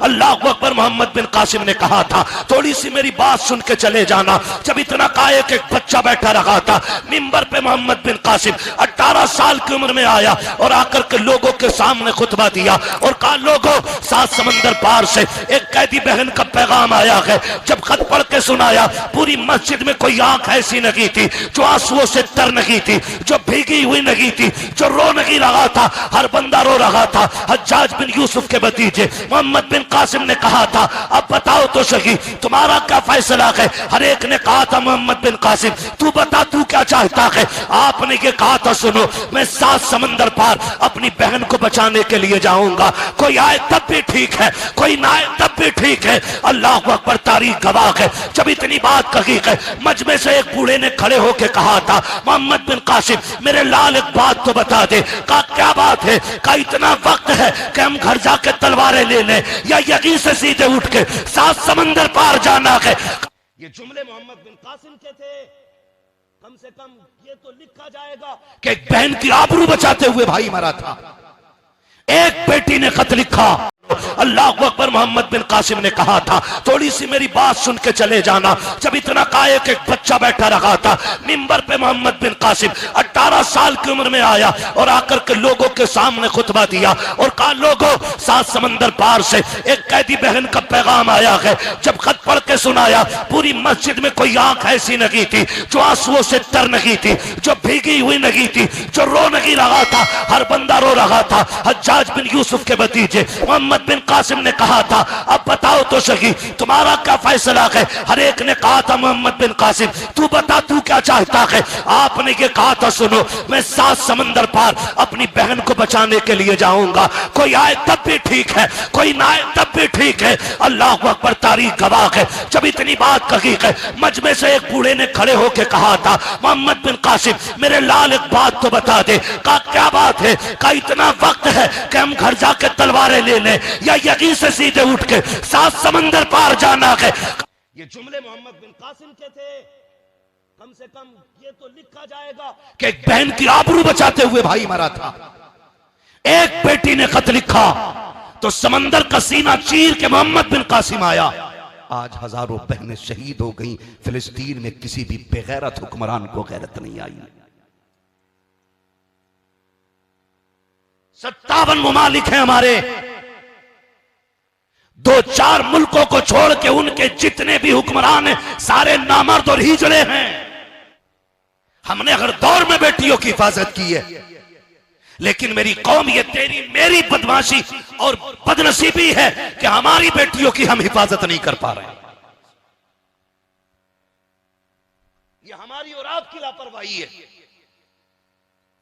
अल्लाह अकबर मोहम्मद बिन कासिम ने कहा था, थोड़ी सी मेरी बात सुन के चले जाना। जब इतना कहा एक बच्चा बैठा रहा था मिंबर पे, मोहम्मद बिन कासिम 18 साल की उम्र में आया और आकर के लोगों के सामने खुतबा दिया और कहा, लोगों, 7 समंदर पार से एक कैदी बहन का पैगाम आया है। जब खत पढ़ के सुनाया, पूरी मस्जिद में कोई आंख ऐसी नहीं थी जो आंसुओं से तर नहीं थी, जो भीगी हुई नहीं थी, जो रो नहीं रहा था। हर बंदा रो रहा था। हज्जाज बिन यूसुफ के भतीजे मोहम्मद बिन कासिम ने कहा था, अब बताओ तो सही तुम्हारा क्या फैसला है। हर एक ने कहा था, मोहम्मद बिन कासिम तू बता, तू क्या चाहता है। आपने ये कहा था, सुनो, मैं 7 समंदर पार अपनी बहन को बचाने के लिए जाऊंगा। कोई आए तब भी ठीक है, कोई ना आए तब भी ठीक है। अल्लाह अकबर, तारीख गवाह है। जब इतनी बात कही है, मजमे से एक बूढ़े ने खड़े होकर कहा था, मोहम्मद बिन कासिम मेरे लाल एक बात तो बता दे। कहा, क्या बात है। कहा, इतना वक्त है कि हम घर जाके तलवारें ले लें या यहीं से सीधे उठ के 7 समंदर पार जाना है। ये जुमले मोहम्मद बिन कासिम के थे। कम से कम ये तो लिखा जाएगा कि एक बहन की आबरू बचाते हुए भाई मरा था। एक बेटी ने खत लिखा। अल्लाह अकबर मोहम्मद बिन कासिम ने कहा था, थोड़ी सी मेरी बात सुन के चले जाना। जब इतना कहा एक बच्चा बैठा रहा था मिंबर पे, मोहम्मद बिन कासिम 18 साल की उम्र में आया और आकर के लोगों के सामने खुतबा दिया और कहा, लोगों, 7 समंदर पार से एक कैदी बहन का पैगाम आया है। जब खत पढ़ के सुनाया, पूरी मस्जिद में कोई आंख ऐसी नहीं थी जो आंसुओं से तर नहीं थी, जो भीगी हुई नहीं थी, जो रो नहीं रहा था। हर बंदा रो रहा था। हज्जाज बिन यूसुफ के भतीजे मोहम्मद बिन कासिम ने कहा था, अब बताओ तो सही तुम्हारा क्या फैसला है। हर एक ने कहा था, मोहम्मद बिन कासिम तू बता, तू क्या चाहता है। आपने ये कहा था, सुनो, मैं 7 समंदर पार अपनी बहन को बचाने के लिए जाऊंगा। कोई आए तब भी ठीक है, कोई ना आए तब भी ठीक है। अल्लाह अकबर, तारीख गवाह है। जब इतनी बात कही है, मजमे से एक बूढ़े ने खड़े होकर कहा था, मोहम्मद बिन कासिम मेरे लाल एक बात तो बता दे। कहा, क्या बात है। कहा, इतना वक्त है कि हम घर जाके तलवारें ले लें या यहीं से सीधे उठ के 7 समंदर पार जाना है। ये जुमले मोहम्मद बिन कासिम के थे। कम से कम ये तो लिखा जाएगा कि एक बहन की आबरू बचाते हुए भाई मरा था। एक बेटी ने खत लिखा तो समंदर का सीना चीर के मोहम्मद बिन कासिम आया। आज हजारों बहनें शहीद हो गई। फिलिस्तीन में किसी भी बेगैरत हुक्मरान को गैरत नहीं आई। 57 मुमालिक हैं हमारे। 2-4 मुल्कों को छोड़ के उनके जितने भी हुक्मरान हैं सारे नामर्द और हिजड़े हैं। हमने हर दौर में बेटियों की हिफाजत की है, लेकिन मेरी कौम, ये तेरी मेरी बदमाशी और बदनसीबी है कि हमारी बेटियों की हम हिफाजत नहीं कर पा रहे हैं। ये हमारी और आपकी लापरवाही है।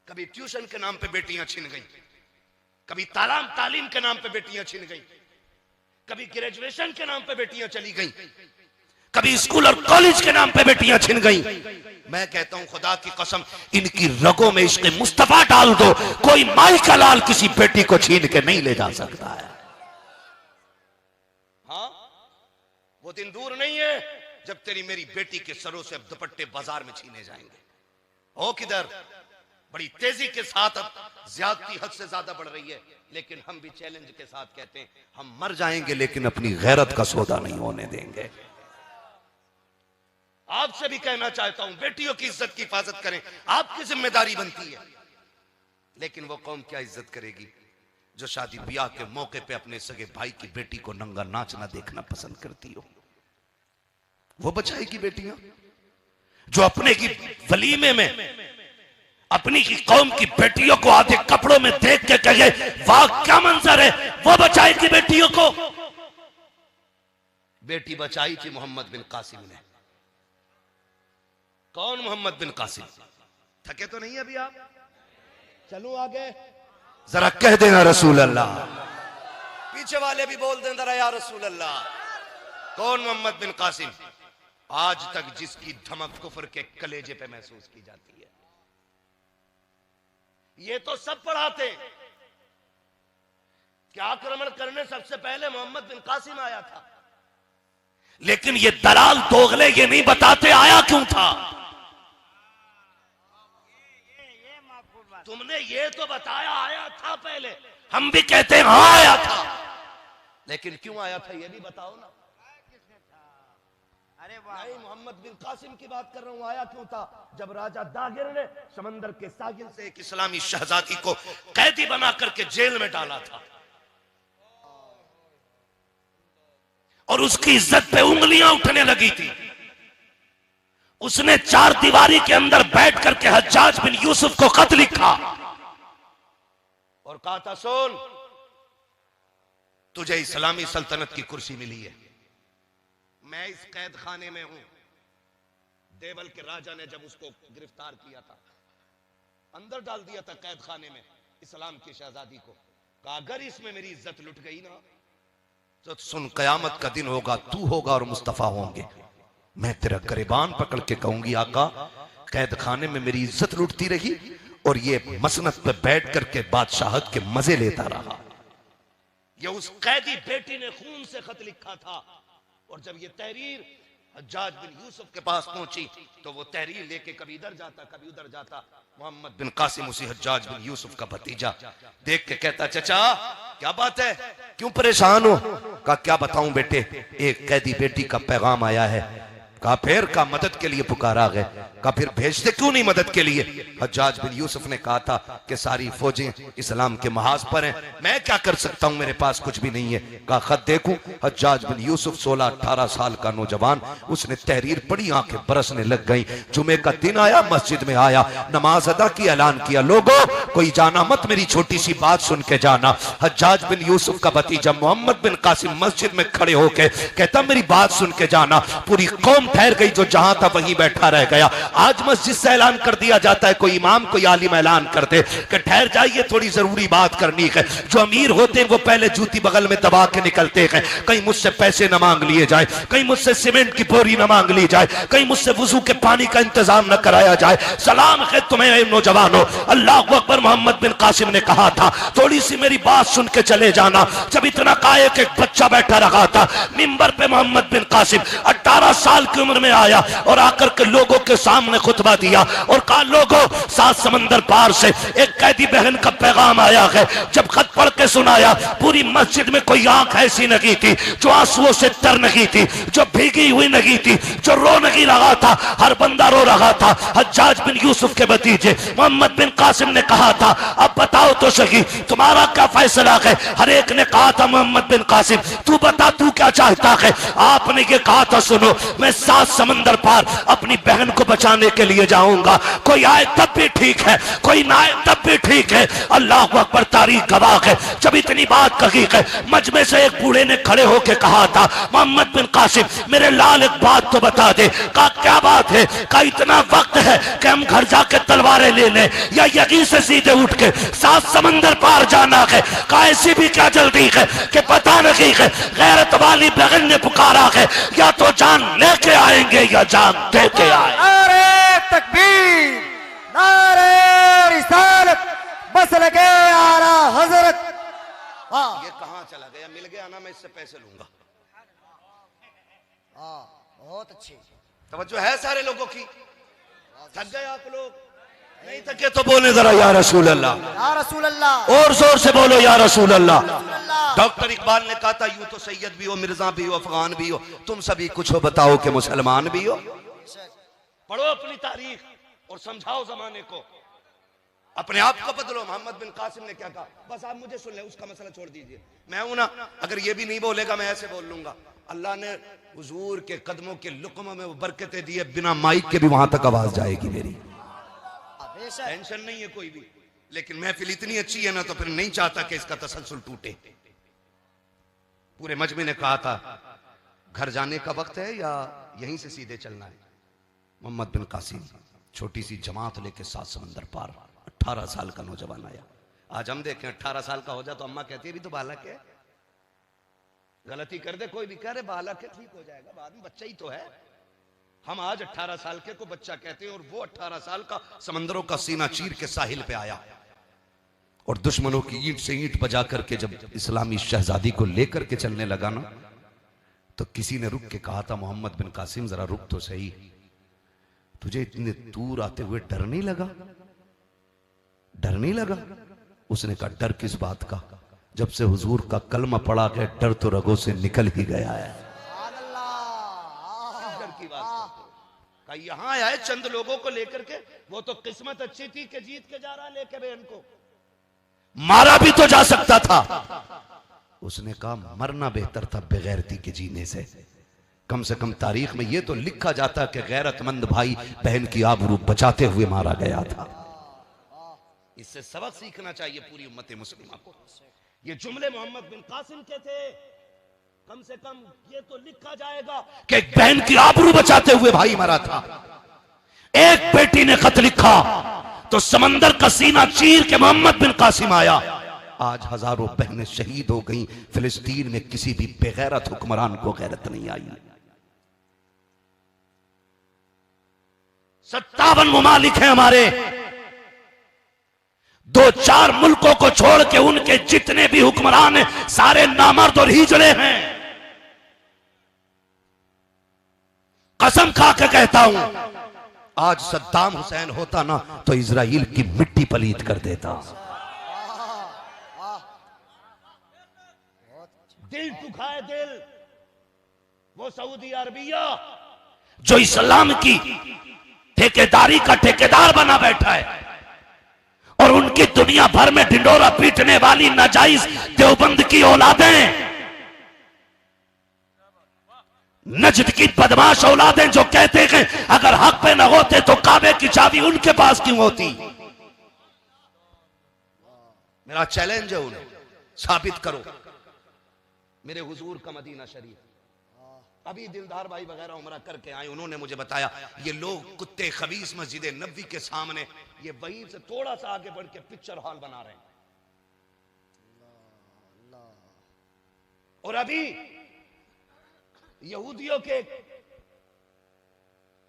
कभी ट्यूशन के नाम पे बेटियां छिन गई, कभी तालीम के नाम पे बेटियां छिन गई, कभी ग्रेजुएशन के नाम पे बेटियां चली गई, कभी स्कूल और कॉलेज के नाम पे बेटियां छिन गई। मैं कहता हूं, खुदा की कसम, इनकी रगों में इश्क़ मुस्तफा डाल दो, कोई माई का लाल किसी बेटी को छीन के नहीं ले जा सकता है। हाँ, वो दिन दूर नहीं है जब तेरी मेरी बेटी के सरों से अब दुपट्टे बाजार में छीने जाएंगे। हो किधर? बड़ी तेजी के साथ अब ज्यादती हद से ज्यादा बढ़ रही है, लेकिन हम भी चैलेंज के साथ कहते हैं, हम मर जाएंगे लेकिन अपनी गैरत का सौदा नहीं होने देंगे। आपसे भी कहना चाहता हूं, बेटियों की इज्जत की हिफाजत करें, आपकी जिम्मेदारी बनती है। लेकिन वो कौम क्या इज्जत करेगी जो शादी ब्याह के मौके पे अपने सगे भाई की बेटी को नंगा नाचना देखना पसंद करती हो? वो बचाएगी बेटियां जो अपने की वलीमे में अपनी की कौम की बेटियों को आधे कपड़ों में देख के कहे वाह क्या मंजर है? वो बचाएगी बेटियों को। बेटी बचाई थी मोहम्मद बिन कासिम ने। कौन मोहम्मद बिन कासिम? थके तो नहीं अभी आप? चलो आगे, जरा कह देना रसूल अल्लाह। पीछे वाले भी बोल दें जरा या रसूल अल्लाह। कौन मोहम्मद बिन कासिम? आज तक जिसकी धमक कुफर के कलेजे पे महसूस की जाती है। ये तो सब पढ़ाते कि आक्रमण करने सबसे पहले मोहम्मद बिन कासिम आया था, लेकिन ये दलाल दोगले ये नहीं बताते आया क्यों था। तुमने ये तो बताया आया था पहले, हम भी कहते हैं हाँ आया था, लेकिन क्यों आया था ये भी बताओ ना। अरे वाह, नहीं, मोहम्मद बिन कासिम की बात कर रहा हूं। आया क्यों था? जब राजा दागिर ने समंदर के साहिल से एक इस्लामी शहजादी को कैदी बना करके जेल में डाला था और उसकी इज्जत पे उंगलियां उठने लगी थी। उसने चार दीवारी के अंदर बैठ करके हज्जाज बिन यूसुफ को खत लिखा और कहा था, सुन, तुझे इस्लामी सल्तनत की कुर्सी मिली है, मैं इस कैद खाने में हूं। देवल के राजा ने जब उसको गिरफ्तार किया था, अंदर डाल दिया था कैद खाने में इस्लाम की शहजादी को, कहा अगर इसमें मेरी इज्जत लुट गई ना तो सुन, कयामत का दिन होगा, तू होगा और मुस्तफा होंगे, मैं तेरा गिरबान पकड़ के कहूंगी, आका कैद खाने में मेरी इज्जत लुटती रही और ये मसनद पे बैठ करके बादशाहत के मजे लेता रहा। ये उस कैदी बेटी ने खून से खत लिखा था और जब ये तहरीर हज्जाज बिन यूसुफ के पास पहुंची तो वो तहरीर लेके कभी इधर जाता कभी उधर जाता। मोहम्मद बिन कासिम उसी हज्जाज बिन यूसुफ का भतीजा देख के कहता, चचा क्या बात है, क्यों परेशान हो? कहा क्या बताऊं बेटे, एक कैदी बेटी का पैगाम आया है। कहा फिर? का मदद के लिए पुकारा गए। कहा फिर भेजते क्यों नहीं मदद के लिए? हज्जाज बिन यूसुफ ने कहा था कि सारी फौजें इस्लाम के महाज पर हैं, मैं क्या कर सकता हूं, मेरे पास कुछ भी नहीं है। कहा खत देखूं? हज्जाज बिन यूसुफ 16-18 साल का नौजवान, उसने तहरीर पढ़ी, आंखें बरसने लग गई। जुमे का दिन आया, मस्जिद में आया, नमाज अदा की, ऐलान किया, लोगों कोई जाना मत, मेरी छोटी सी बात सुन के जाना। हज्जाज बिन यूसुफ का भतीजा मोहम्मद बिन कासिम मस्जिद में खड़े होके कहता, मेरी बात सुन के जाना। पूरी कौम ठहर गई, जो जहां था वहीं बैठा रह गया। आज मस्जिद से ऐलान कर दिया जाता है, कोई इमाम कोई आलिम ऐलान करते कि ठहर जाइए, थोड़ी जरूरी बात करनी है। जो अमीर होते हैं वो पहले जूती बगल में दबा के निकलते हैं, कहीं मुझसे पैसे न मांग लिए जाए, कहीं मुझसे सीमेंट की बोरी न मांग ली जाए, कहीं मुझसे वुजू के पानी का इंतजाम न कराया जाए। सलाम है तुम्हें नौजवानों, अल्लाह अकबर। मोहम्मद बिन कासिम ने कहा था, थोड़ी सी मेरी बात सुन के चले जाना। जब इतना कायक एक बच्चा बैठा रहा था मिंबर पे, मोहम्मद बिन कासिम 18 साल की उम्र में आया और आकर के लोगों के सामने खुतबा दिया और कहा, लोगों 7 समंदर पार से एक कैदी बहन का पैगाम आया है। जब खत पढ़ के सुनाया, पूरी मस्जिद में कोई आंख ऐसी नहीं थी जो आंसुओं से तर नहीं थी, जो भीगी हुई नहीं थी, जो रो नहीं रहा था, हर बंदा रो रहा था। हज्जाज बिन यूसुफ के भतीजे मोहम्मद बिन कासिम ने कहा था, अब बताओ तो सही तुम्हारा क्या फैसला है? हर एक ने कहा था, मोहम्मद बिन कासिम तू बता, तू क्या चाहता है? आपने ये कहा था, सुनो, मैं 7 समंदर पार अपनी बहन को बचाने के लिए जाऊंगा, कोई आए तब भी ठीक है, कोई ना आए तब भी ठीक है। अल्लाह अकबर, तारीख गवाह है। जब इतनी बात कही है, मजमे से एक बूढ़े ने खड़े होकर कहा था, मोहम्मद बिन कासिम मेरे लाल एक बात तो बता दे। कहा क्या बात है? कहा इतना वक्त है कि हम घर जाके तलवारें ले लें या यहीं से सीधे उठ के 7 समंदर पार जाना है? कहा ऐसी भी क्या जल्दी है कि पता नहीं है, गैरत वाली बहन ने पुकारा है, या तो जान लेके आएंगे या जान दे के आए। नारे तकबीर, नारे रिसालत, बस लगे आला हजरत। ये कहां चला गया? मिल गया ना, मैं इससे पैसे लूंगा। बहुत अच्छी तवज्जो है सारे लोगों की? थक गए आप लोग? नहीं थके तो बोले जरा या रसूल अल्लाह, या रसूल अल्लाह, और जोर से बोलो या रसूल अल्लाह। डॉक्टर इकबाल ने कहा था, यूं तो सैयद भी हो, मिर्जा भी हो, अफगान भी हो, तुम सभी कुछ हो बताओ कि मुसलमान भी हो। पढ़ो अपनी तारीख और समझाओ जमाने को, अपने आप को बदलो। मोहम्मद बिन कासिम ने क्या कहा? बस आप मुझे सुन ले, उसका मसला छोड़ दीजिए, मैं हूं ना, अगर ये भी नहीं बोलेगा मैं ऐसे बोल लूंगा। अल्लाह ने हुजूर के कदमों के लुक़्मों में वो बरकतें दी है, बिना माइक के भी वहां तक आवाज जाएगी मेरी, टेंशन नहीं है कोई भी। लेकिन महफिल इतनी अच्छी है ना, तो फिर नहीं चाहता कि इसका तसलसल टूटे। पूरे मजमे ने कहा था, घर जाने का वक्त है या यहीं से सीधे चलना है? मोहम्मद बिन कासिम छोटी सी जमात लेके 7 समंदर पार, 18 साल का नौजवान आया। आज हम देखें 18 साल का हो जाए तो अम्मा कहती है, भी तो बालक है, गलती कर दे कोई भी, कह रहे बालक है, ठीक हो जाएगा, बाद में बच्चा ही तो है। हम आज 18 साल के को बच्चा कहते हैं और वो 18 साल का समंदरों का सीना चीर के साहिल पे आया और दुश्मनों की ईंट से ईंट बजा करके जब इस्लामी शहजादी को लेकर के चलने लगा ना, तो किसी ने रुक के कहा था, मोहम्मद बिन कासिम जरा रुक तो सही, तुझे इतने दूर आते हुए डर नहीं लगा? डर नहीं लगा? उसने कहा, डर किस बात का? जब से हुजूर का कलमा पड़ा के डर तो रगों से निकल ही गया है। अल्लाह डर की बात का यहां आए चंद लोगों को लेकर के, वो तो किस्मत अच्छी थी कि जीत के जा रहा लेके बहन को, मारा भी तो जा सकता था। उसने कहा मरना बेहतर था बेगैरती के जीने से। कम से कम तारीख में ये तो लिखा जाता कि गैरतमंद भाई बहन की आबरू बचाते हुए मारा गया था। इससे सबक सीखना चाहिए पूरी उम्मत मुस्लिमा को। ये जुमले मोहम्मद बिन कासिम के थे। कम से कम ये तो लिखा जाएगा कि एक बहन की आबरू बचाते हुए भाई मरा था। एक बेटी ने खत लिखा तो समंदर का सीना चीर के मोहम्मद बिन कासिम आया। आज हजारों बहनें शहीद हो गई। फिलिस्तीन में किसी भी बेगैरत हुक्मरान को गैरत नहीं आई। 57 मुमालिक हैं हमारे। 2-4 मुल्कों को छोड़ के उनके जितने भी हुक्मरान हैं सारे नामर्द और हिजड़े हैं। कसम खा के कहता हूं, आज सद्दाम हुसैन होता ना तो इजराइल की मिट्टी पलीत कर देता। दिल दुखाए दिल वो सऊदी अरबिया जो इस्लाम की ठेकेदारी का ठेकेदार बना बैठा है, और उनकी दुनिया भर में ढिंडोरा पीटने वाली नाजायज देवबंद की औलादें, नजद की बदमाश औलादें जो कहते हैं अगर हक पे न होते तो काबे की चाबी उनके पास क्यों होती। मेरा चैलेंज है उन्हें, साबित करो। मेरे हुजूर का मदीना शरीफ, अभी दिलदार भाई वगैरह उमरा करके आए, उन्होंने मुझे बताया ये लोग कुत्ते खबीस मस्जिद नबवी के सामने ये वहीं से थोड़ा सा आगे बढ़ के पिक्चर हॉल बना रहे हैं। और अभी यहूदियों के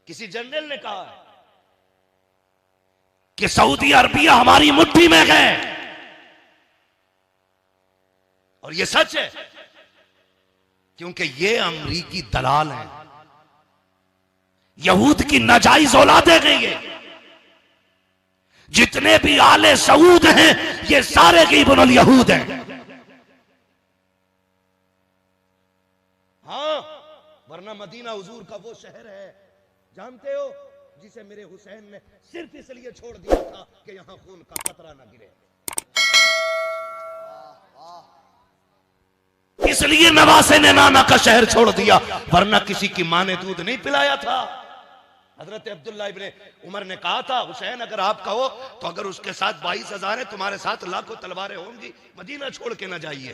किसी जनरल ने कहा है कि सऊदी अरबिया हमारी मुट्ठी में है, और ये सच है क्योंकि ये अमरीकी दलाल हैं, यहूद की नाजायज औलादें हैं। ये जितने भी आले सऊद हैं ये सारे की इब्नुल यहूद हैं। हाँ, वरना मदीना हुजूर का वो शहर है, जानते हो, जिसे मेरे हुसैन ने सिर्फ इसलिए छोड़ दिया था कि यहां खून का कतरा ना गिरे। इसलिए नवासे ने नाना का शहर छोड़ दिया, वरना किसी की मां ने दूध नहीं पिलाया था। हजरत अब्दुल्ला इब्ने उमर ने कहा था हुसैन अगर आप कहो तो अगर उसके साथ 22,000 है, तुम्हारे साथ लाखों तलवारें होंगी, मदीना छोड़ के ना जाइए।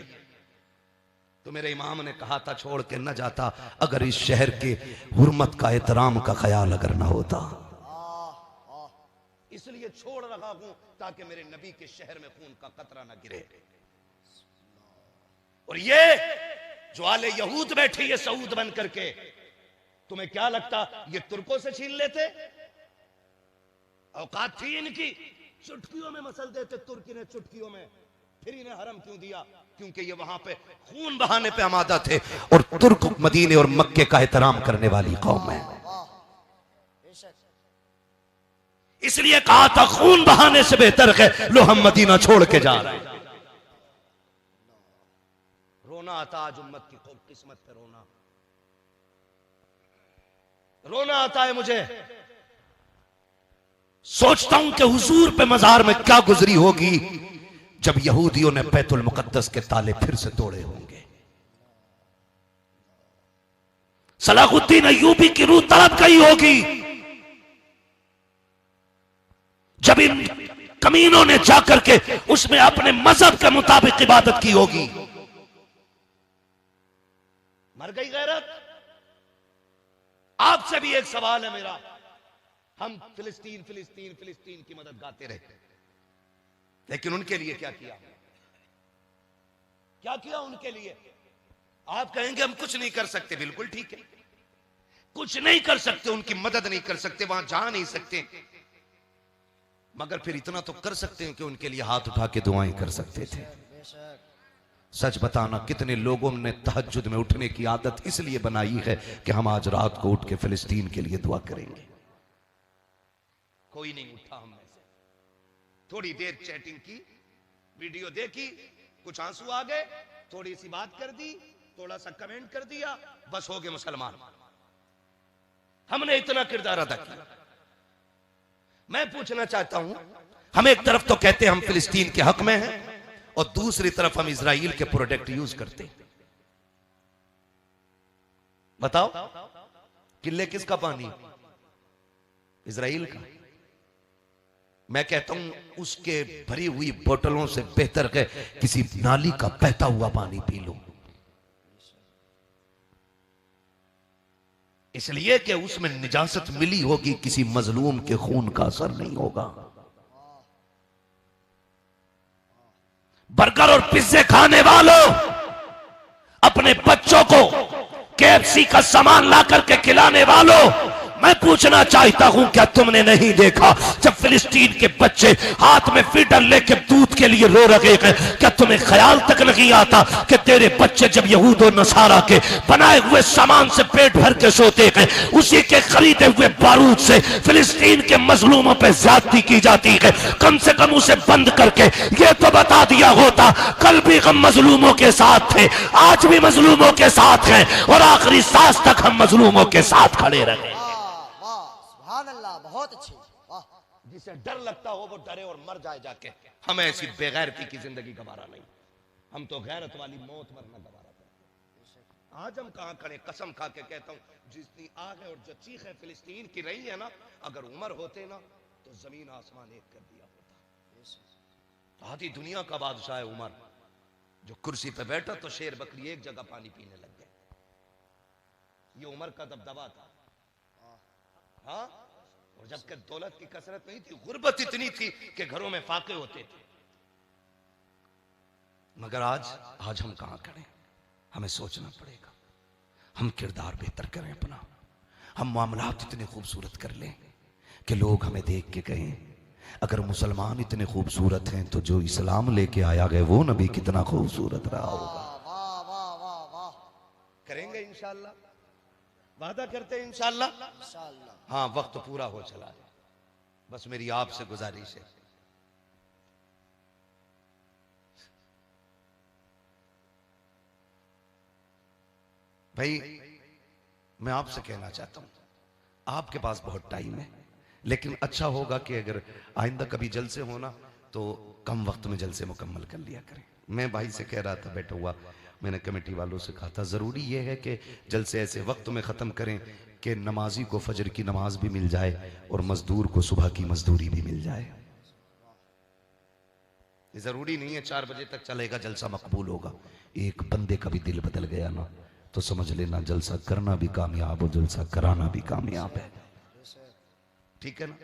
तो मेरे इमाम ने कहा था छोड़ के न जाता अगर इस शहर के हुर्मत का एहतराम का ख्याल अगर ना होता। इसलिए छोड़ रहा हूं ताकि मेरे नबी के शहर में खून का कतरा ना गिरे। और ये जो आले यहूद बैठी है सऊद बन करके, तुम्हें क्या लगता ये तुर्कों से छीन लेते? औकात थी इनकी, चुटकियों में मसल देते। तुर्की ने चुटकियों में, फिर इन्हें हरम क्यों दिया? क्योंकि ये वहां पे खून बहाने पे आमादा थे, और तुर्क मदीने और मक्के का एहतराम करने वाली कौम है। इसलिए कहा था खून बहाने से बेहतर है लो हम मदीना छोड़ के जा रहे हैं। रोना आता आज उम्मत की किस्मत पे, रोना आता है मुझे। सोचता हूं कि हुजूर पे मजार में क्या गुजरी होगी जब यहूदियों ने बैतुल मुकद्दस के ताले फिर से तोड़े होंगे। सलाहुद्दीन अय्यूबी की रूह तड़प गई होगी जब इन कमीनों ने जाकर के उसमें अपने मजहब के मुताबिक इबादत की होगी। मर गई गैरत। आपसे भी एक सवाल है मेरा, हम फिलिस्तीन फिलिस्तीन फिलिस्तीन की मदद गाते रहे, लेकिन उनके लिए क्या किया? क्या किया उनके लिए? आप कहेंगे हम कुछ नहीं कर सकते, बिल्कुल ठीक है, कुछ नहीं कर सकते, उनकी मदद नहीं कर सकते, वहां जा नहीं सकते, मगर फिर इतना तो कर सकते हैं कि उनके लिए हाथ उठा के दुआएं कर सकते थे। सच बताना कितने लोगों ने तहज्जुद में उठने की आदत इसलिए बनाई है कि हम आज रात को उठ के फिलिस्तीन के लिए दुआ करेंगे। कोई नहीं उठा हम में से। थोड़ी देर चैटिंग की, वीडियो देखी, कुछ आंसू आ गए, थोड़ी सी बात कर दी, थोड़ा सा कमेंट कर दिया, बस हो गए मुसलमान। हमने इतना किरदार अदा किया। मैं पूछना चाहता हूं, हम एक तरफ तो कहते हैं हम फिलिस्तीन के हक में हैं और दूसरी तरफ हम इजराइल के प्रोडक्ट यूज करते हैं। बताओ किले किसका पानी? इजराइल का। मैं कहता हूं उसके भरी हुई बोतलों से बेहतर के किसी नाली का बहता हुआ पानी पी लो, इसलिए कि उसमें निजासत मिली होगी, किसी मजलूम के खून का असर नहीं होगा। बर्गर और पिज्जे खाने वालों, अपने बच्चों को KFC का सामान ला करके खिलाने वालों, मैं पूछना चाहता हूं क्या तुमने नहीं देखा जब फिलिस्तीन के बच्चे हाथ में फीडर लेके दूध के लिए रो रहे हैं, क्या तुम्हें ख्याल तक नहीं आता कि तेरे बच्चे जब यहूद और नसारा के बनाए हुए सामान से पेट भर के सोते हैं, उसी के खरीदे हुए बारूद से फिलिस्तीन के मजलूमों पे ज्यादती की जाती है? कम से कम उसे बंद करके ये तो बता दिया होता, कल भी हम मजलूमों के साथ थे, आज भी मजलूमों के साथ हैं और आखिरी सांस तक हम मजलूमों के साथ खड़े रहे। बहुत अच्छी, वाह। जिसे डर लगता हो वो डरे और मर जाए जाके। हमें ऐसी बेगैरती की जिंदगी गवारा नहीं, हम तो गैरत वाली मौत मरना गवारा करते। आज हम कहां खड़े, कसम खा के कहता हूं, जितनी आग है और जो चीख है फिलिस्तीन की रही है ना, अगर उमर होते ना तो जमीन आसमान एक कर दिया होता। आधी दुनिया का बादशाह है उमर, जो कुर्सी पे बैठा तो शेर बकरी एक जगह पानी पीने लग गए। ये उमर का दबदबा था। हाँ, और जबकि दौलत की कसरत नहीं थी, गुर्बत इतनी थी कि घरों में फाके होते थे। मगर आज हम कहां खड़े? हमें सोचना पड़ेगा, हम किरदार बेहतर करें अपना, हम मामलात इतने खूबसूरत कर लें कि लोग हमें देख के कहें, अगर मुसलमान इतने खूबसूरत हैं तो जो इस्लाम लेके आया गया वो नबी कितना खूबसूरत रहा होगा। वाह वाह वाह वाह। करेंगे इंशाअल्लाह, वादा करते हैं इंशाअल्लाह। हाँ, वक्त पूरा हो चला है, बस मेरी आपसे गुजारिश है, भाई मैं आपसे कहना चाहता हूं, आपके पास बहुत टाइम है, लेकिन अच्छा होगा कि अगर आइंदा कभी जलसे होना तो कम वक्त में जलसे मुकम्मल कर लिया करें। मैं भाई से कह रहा था, बैठा हुआ, मैंने कमेटी वालों से कहा था, ज़रूरी यह है कि जलसे ऐसे वक्त में ख़त्म करें कि नमाजी को फजर की नमाज भी मिल जाए और मजदूर को सुबह की मजदूरी भी मिल जाए। ज़रूरी नहीं है 4 बजे तक चलेगा जलसा मकबूल होगा। एक बंदे का भी दिल बदल गया ना तो समझ लेना जलसा करना भी कामयाब और जलसा कराना भी कामयाब है। ठीक है ना?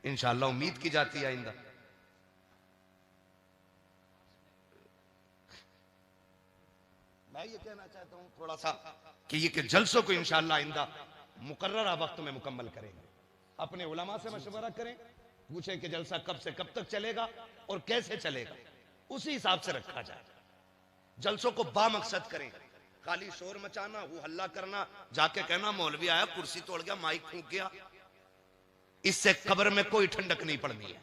इंशाअल्लाह उम्मीद की जाती है आइंदा। मैं ये कहना चाहता हूं थोड़ा सा कि ये कि जलसों को इंशाअल्लाह आइंदा मुकर्ररा वक्त में मुकम्मल करेंगे। अपने उलमा से मशवरा करें, पूछें कि जलसा कब से कब तक चलेगा और कैसे चलेगा, उसी हिसाब से रखा जाए। जलसों को बामकसद करें, खाली शोर मचाना, वो हल्ला करना, जाके कहना मौलवी आया कुर्सी तोड़ गया, माइक फूंक गया, इससे कब्र में कोई ठंडक नहीं पड़नी है।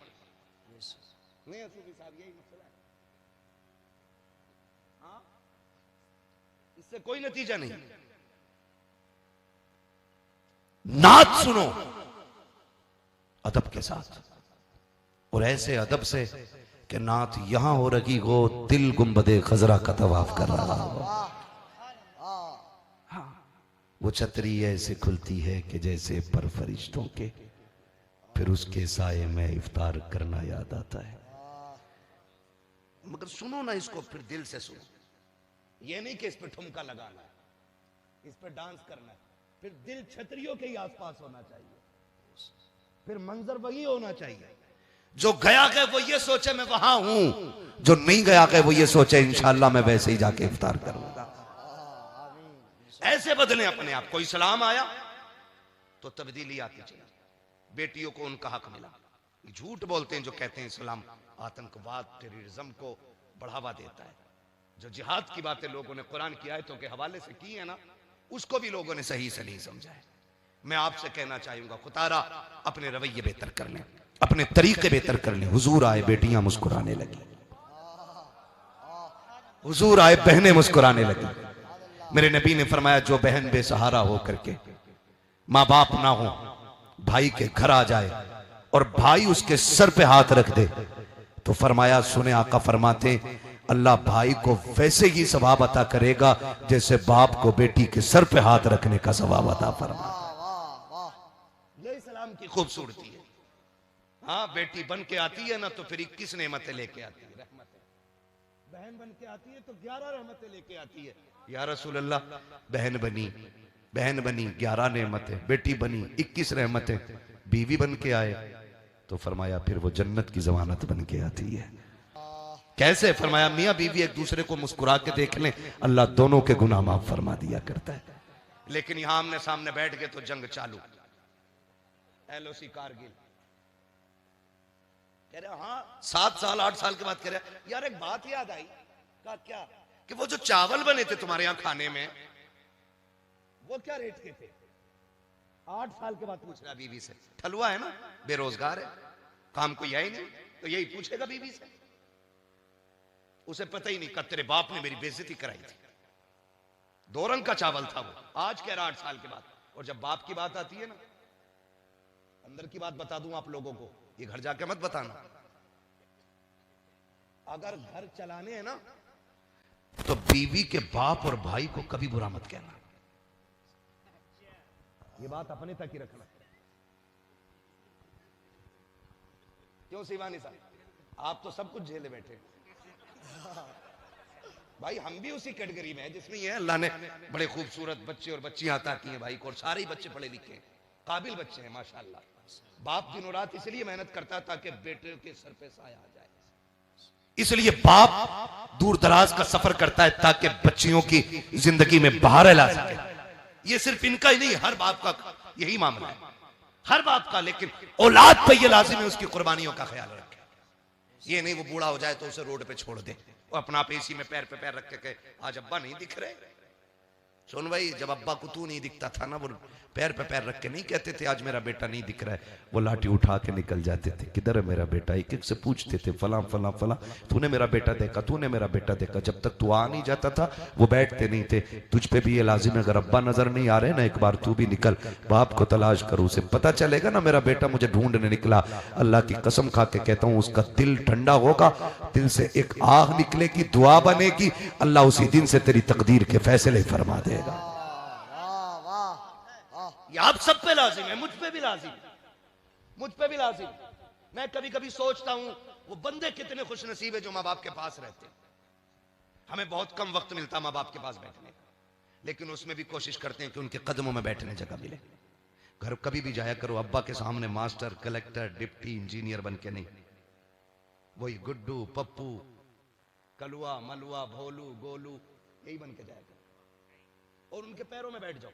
नहीं असूफी साहब, यही मसला है। हाँ, इससे कोई नतीजा नहीं। नात सुनो अदब के साथ, और ऐसे अदब से कि नात यहां हो रही हो, दिल गुंबदे खजरा का तवाफ कर रहा हो। वो छतरी ऐसे खुलती है कि जैसे पर फरिश्तों के, फिर उसके साये में इफ्तार करना याद आता है। मगर सुनो ना इसको, फिर दिल से सुनो। ये नहीं कि इस पे ठुमका लगाना है, इस पे डांस करना है, फिर दिल छतरियों के ही आसपास होना चाहिए, फिर मंजर वही होना चाहिए। जो गया गए वो ये सोचे मैं वहां हूं, जो नहीं गया गए वो ये सोचे इंशाअल्लाह मैं वैसे ही जाके इफ्तार करूंगा। ऐसे बदले अपने आप को। इस्लाम आया तो तब्दीली आती चाहिए। बेटियों को उनका हक मिला। झूठ बोलते हैं जो कहते हैं इस्लाम आतंकवाद टेररिज्म को बढ़ावा देता है। जो जिहाद की बातें लोगों ने कुरान की आयतों के हवाले से की है ना, उसको भी लोगों ने सही से नहीं समझा है। मैं आपसे कहना चाहूंगा, खुतारा अपने रवैये बेहतर कर लें, अपने तरीके बेहतर कर लें। हुजूर आए, बेटियां मुस्कुराने लगी। हुजूर आए, बहनें मुस्कुराने लगी। मेरे नबी ने फरमाया जो बहन बेसहारा हो करके माँ बाप ना हो, भाई के घर आ जाए और भाई उसके सर पे हाथ रख दे, तो फरमाया, सुने आका फरमाते, अल्लाह भाई को वैसे ही सवाब अता करेगा जैसे बाप को बेटी के सर पे हाथ रखने का सवाब अता फरमा। ये इस्लाम की खूबसूरती है। हाँ, बेटी बन के आती है ना तो फिर 21 नेमतें लेके आती है, रहमतें। बहन बन के आती है तो 11 रहमतें लेके आती है। या रसूल अल्लाह, बहन बनी 11 नेमतें, बेटी बनी 21 रहमतें, बीवी बन के आए तो फरमाया फिर वो जन्नत की जमानत बन के आती है। कैसे? फरमाया मियां बीवी एक दूसरे को मुस्कुरा के देख लें, अल्लाह दोनों के गुनाह माफ फरमा दिया करता है। लेकिन यहां आमने सामने बैठ गए तो जंग चालू। एलओसी कारगिल कह रहे, हाँ 7 साल 8 साल के बाद कह रहे, यार एक बात याद आई। कहा क्या? कि वो जो चावल बने थे तुम्हारे यहां खाने में, वो क्या रेट के थे? 8 साल के बाद पूछ रहा बीवी से। ठलुआ है ना, बेरोजगार है, काम कोई है ही नहीं, तो यही पूछेगा बीवी से। उसे पता ही नहीं, कहा तेरे बाप ने मेरी बेइज्जती कराई थी। 2 रंग का चावल था वो। आज कह रहा 8 साल के बाद। और जब बाप की बात आती है ना, अंदर की बात बता दूं आप लोगों को, ये घर जाके मत बताना। अगर घर चलाने हैं ना तो बीवी के बाप और भाई को कभी बुरा मत कहना। ये बात अपने तक ही रखना। क्यों शिवानी साहब, आप तो सब कुछ झेले बैठे। भाई हम भी उसी कैटेगरी में है जिसमें ये अल्लाह ने बड़े खूबसूरत बच्चे और बच्चियां अता की हैं भाई को, और सारे ही बच्चे पढ़े लिखे हैं, काबिल बच्चे हैं माशाल्लाह। बाप दिनों रात इसलिए मेहनत करता है ताकि बेटे के सर पे साया आ जाए। इसलिए बाप दूर दराज का सफर करता है ताकि बच्चियों की जिंदगी में बहार ला सके। ये सिर्फ इनका ही नहीं, हर बाप का यही मामला है, हर बाप का। लेकिन औलाद पे ये लाजिम है उसकी कुर्बानियों का ख्याल रखे। ये नहीं वो बूढ़ा हो जाए तो उसे रोड पे छोड़ दे, वो अपना आप एसी में पैर पे पैर रख के कहे आज अब्बा नहीं दिख रहे। सुन भाई, जब अब्बा को तू नहीं दिखता था ना, वो पैर पे पैर रख के नहीं कहते थे आज मेरा बेटा नहीं दिख रहा है, वो लाठी उठा के निकल जाते थे। किधर है मेरा बेटा? एक एक से पूछते थे, फला फला फला तूने मेरा बेटा देखा, तूने मेरा बेटा देखा। जब तक तू आ नहीं जाता था वो बैठते नहीं थे। तुझ पे भी ये लाजिम है, अगर अब्बा नजर नहीं आ रहे ना, एक बार तू भी निकल, बाप को तलाश करो, उसे पता चलेगा ना मेरा बेटा मुझे ढूंढने निकला। अल्लाह की कसम खा के कहता हूं, उसका दिल ठंडा होगा, दिल से एक आग निकलेगी, दुआ बनेगी, अल्लाह उसी दिन से तेरी तकदीर के फैसले फरमा देगा। ये आप सब पे लाजिम है, मुझ पे भी लाजिम, मुझ पे भी लाजिम। मैं कभी कभी सोचता हूं वो बंदे कितने खुश नसीब है जो माँ बाप के पास रहते हैं। हमें बहुत कम वक्त मिलता माँ बाप के पास बैठने का, लेकिन उसमें भी कोशिश करते हैं कि उनके कदमों में बैठने जगह मिले। घर कभी भी जाया करो अब्बा के सामने मास्टर, कलेक्टर, डिप्टी इंजीनियर बन के नहीं, वही गुड्डू, पप्पू, कलुआ, मलुआ, भोलू, गोलू, यही बन के जाया करो और उनके पैरों में बैठ जाओ।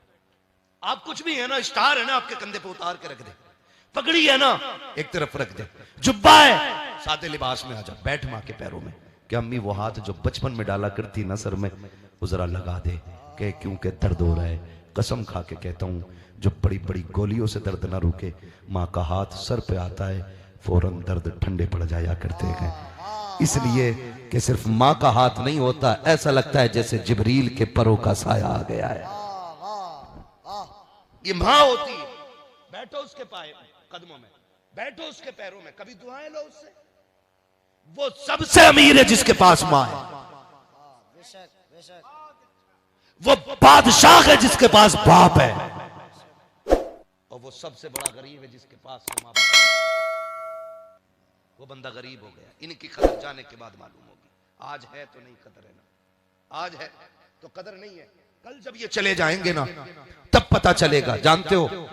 आप कुछ भी है ना, स्टार है ना, आपके कंधे पे उतार के रख दे, पगड़ी है ना एक तरफ रख दे, जुब्बा है सादे लिबास में आ जा, बैठ मां के पैरों में। कि अम्मी वो हाथ जो बचपन में डाला करती ना सर में, वो जरा लगा दे, कह क्योंकि दर्द हो रहा है। कसम खा के कहता हूं, जो बड़ी बड़ी गोलियों से दर्द ना रुके, माँ का हाथ सर पे आता है फौरन दर्द ठंडे पड़ जाया करते हैं। इसलिए कि सिर्फ माँ का हाथ नहीं होता, ऐसा लगता है जैसे जिब्रील के परों का साया आ गया है। ये माँ होती है, बैठो उसके पाए कदमों में, बैठो उसके पैरों में, कभी दुआएं लो उससे। वो सबसे अमीर है जिसके पास माँ है, वो बादशाह है जिसके पास बाप है, और वो सबसे बड़ा गरीब है जिसके पास माँ बाप। वो बंदा गरीब हो गया, इनकी कदर जाने के बाद मालूम होगी। आज है तो नहीं कदर है ना, आज है तो कदर नहीं है, कल जब ये चले जाएंगे ना तब पता चलेगा। जानते हो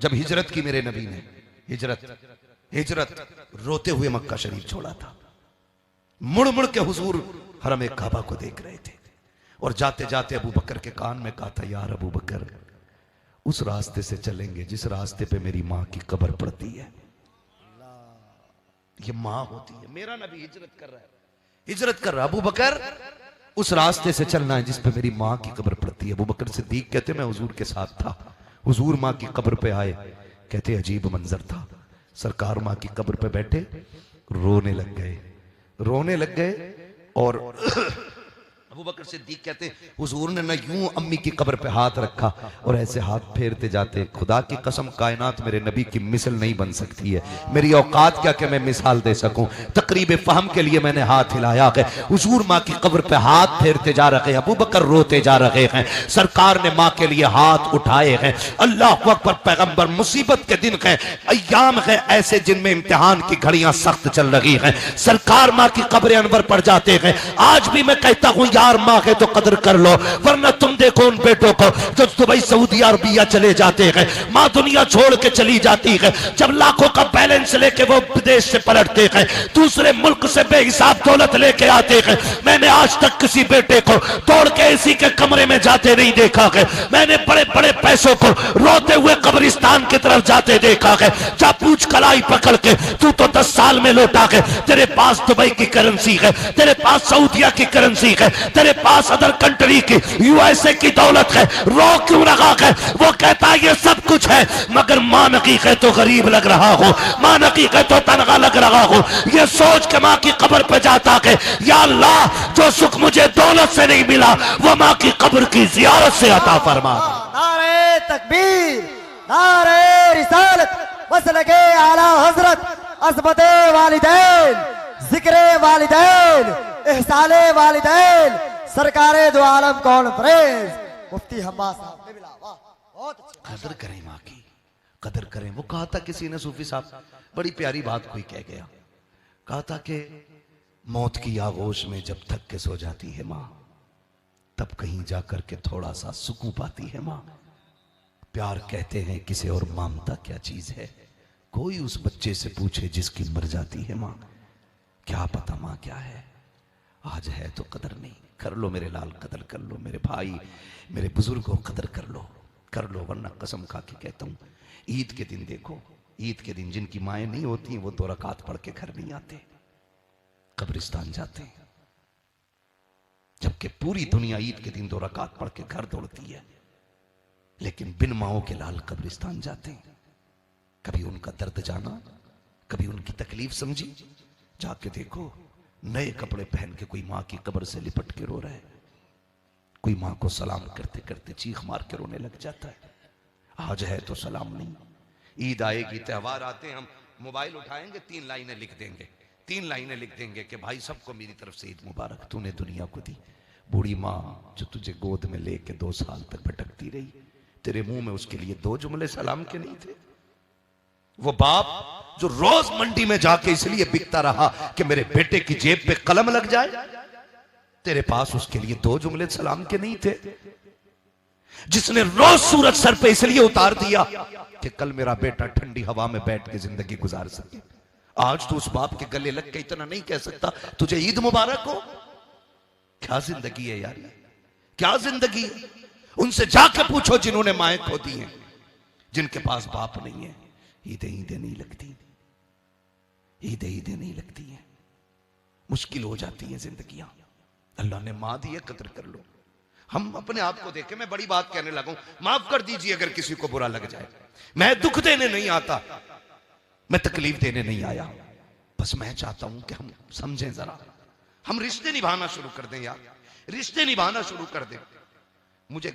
जब हिजरत की मेरे नबी ने, हिजरत रोते हुए मक्का शरीफ छोड़ा था, मुड़ मुड़ के हुजूर हरम काबा को देख रहे थे, और जाते जाते अबू बकर के कान में कहा था, यार अबू बकर उस रास्ते से चलेंगे जिस रास्ते पे मेरी माँ की कब्र पड़ती है। ये माँ होती है, मेरा नबी हिजरत कर रहा है, हिजरत कर रहा। अबू बकर उस रास्ते से चलना है जिस पे मेरी माँ की कब्र पड़ती है। अबू बकर सिद्दीक कहते मैं हुजूर के साथ था, हुजूर माँ की कब्र पे आए, कहते अजीब मंजर था, सरकार माँ की कब्र पे बैठे रोने लग गए, रोने लग गए, और अबू बकर सिद्दीक कहते हैं हुजूर ने ना यूं अम्मी की कब्र पे हाथ रखा और ऐसे हाथ फेरते जाते, खुदा की कसम कायनात मेरे नबी की मिसल नहीं बन सकती है, मेरी औकात क्या कि मैं मिसाल दे सकूं। तकरीब फहम के लिए मैंने हाथ हिलाया है, हुजूर माँ की कब्र पे हाथ फेरते जा रहे हैं, अबू बकर रोते जा रहे हैं, सरकार ने माँ के लिए हाथ उठाए हैं। अल्लाह अकबर, पैगंबर, मुसीबत के दिन है, अय्याम है ऐसे जिनमें इम्तिहान की घड़ियां सख्त चल रही हैं, सरकार माँ की कब्र अनवर पर जाते हैं। आज भी मैं कहता हूं यार माँ है तो कदर कर लो, वरना तुम देखो उन बेटों को जो दुबई सऊदी अरबिया चले जाते हैं, माँ दुनिया छोड़ के चली जाती है, जब लाखों का बैलेंस लेके वो विदेश से पलटते हैं, दूसरे मुल्क से बेहिसाब दौलत लेके आते हैं। मैंने आज तक किसी बेटे को तोड़ के इसी के कमरे में जाते नहीं देखा है, मैंने बड़े बड़े पैसों को रोते हुए कब्रिस्तान की तरफ जाते देखा है। जा पूछ कलाई पकड़ के, तू तो 10 साल में लौटा है, तेरे पास दुबई की करेंसी है, तेरे पास सऊदिया की करेंसी है, तेरे पास अदर कंट्री की यूएसए की दौलत है, रो क्यों रहा है? वो कहता है ये सब कुछ है मगर मां नकी है तो गरीब लग रहा हो, मां नकी है तो तनखा लग रहा हो। ये सोच के मां की कब्र पे जाता है, या अल्लाह जो सुख मुझे दौलत से नहीं मिला वो मां की कब्र की जियारत से अता फरमा। नारे तकबीर, नारे रिसालत, मसलके आला हजरत, असमते वालिदैन, जिक्रे वालिदैन, एहसाने वालिदैन, सरकारे दो आलम कॉन्फ्रेंस, मुफ्ती हम्मा साहब ने मिला। वाह, बहुत अच्छा। कदर करें माँ की, कदर करें। वो कहा था किसी ने, सूफी साहब, बड़ी प्यारी बात कोई कह गया, कहा था कि मौत की आगोश में जब थक के सो जाती है माँ, तब कहीं जाकर के थोड़ा सा सुकून पाती है माँ। प्यार कहते हैं किसे और ममता क्या चीज है, कोई उस बच्चे से पूछे जिसकी मर जाती है माँ। क्या पता माँ क्या है, आज है तो कदर नहीं। कर लो मेरे लाल, कदर कर लो मेरे भाई, मेरे बुजुर्गों, कदर कर लो, वरना कसम खा के कहता हूं ईद के दिन देखो, ईद के दिन जिनकी माएँ नहीं होती वो 2 रकात पढ़ के घर नहीं आते, कब्रिस्तान जाते हैं, जबकि पूरी दुनिया ईद के दिन 2 रकात पढ़ के घर दौड़ती है, लेकिन बिन माओ के लाल कब्रिस्तान जाते हैं। कभी उनका दर्द जाना, कभी उनकी तकलीफ समझी। जाके देखो, नए कपड़े पहन के कोई माँ की कब्र से लिपट के रो रहा है, कोई माँ को सलाम करते करते चीख मार के रोने लग जाता है। आज है तो सलाम नहीं। ईद आएगी, त्यौहार आते हैं, हम मोबाइल उठाएंगे, 3 लाइनें लिख देंगे, 3 लाइनें लिख देंगे कि भाई सबको मेरी तरफ से ईद मुबारक, तूने दुनिया को दी। बूढ़ी माँ जो तुझे गोद में लेके 2 साल तक भटकती रही, तेरे मुंह में उसके लिए 2 जुमले सलाम के नहीं थे। वो बाप जो रोज मंडी में जाके इसलिए बिकता रहा कि मेरे बेटे की जेब पे कलम लग जाए, तेरे पास उसके लिए 2 जुमले सलाम के नहीं थे। जिसने रोज सूरज सर पे इसलिए उतार दिया कि कल मेरा बेटा ठंडी हवा में बैठ के जिंदगी गुजार सके, आज तो उस बाप के गले लग के इतना नहीं कह सकता तुझे ईद मुबारक हो। क्या जिंदगी है यार, क्या जिंदगी है। उनसे जाके पूछो जिन्होंने माएँ खो दी हैं, जिनके पास बाप नहीं है, ईदें नहीं लगती, ईदें नहीं लगती हैं, मुश्किल हो जाती है जिंदगियां। अल्लाह ने माँ दी है, कदर कर लो। हम अपने आप को देखें, मैं बड़ी बात कहने लगा हूं, माफ कर दीजिए अगर किसी को बुरा लग जाए। मैं दुख देने नहीं आता, मैं तकलीफ देने नहीं आया, बस मैं चाहता हूं कि हम समझें जरा, हम रिश्ते निभाना शुरू कर दें यार, रिश्ते निभाना शुरू कर दें। मुझे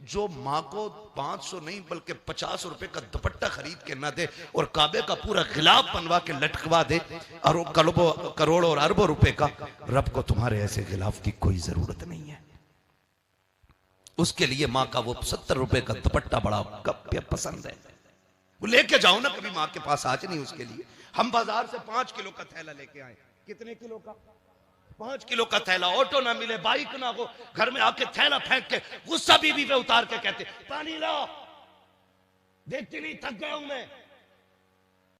जो माँ को 500 नहीं बल्कि 50 रुपए का दुपट्टा खरीद के ना दे और काबे का पूरा गिलाफ बनवा के लटकवा दे और करोड़ों और अरबों रुपए का, रब को तुम्हारे ऐसे गिलाफ की कोई जरूरत नहीं है। उसके लिए माँ का वो 70 रुपए का दुपट्टा बड़ा पसंद है, वो लेके जाओ ना कभी माँ के पास, आज नहीं उसके लिए। हम बाजार से 5 किलो का थैला लेके आए, कितने किलो का? 5 किलो का थैला, ऑटो ना मिले, बाइक ना हो, घर में आके थैला फेंक के गुस्सा बीवी पे उतार के कहते पानी लाओ, देखती नहीं थक गया हूं मैं,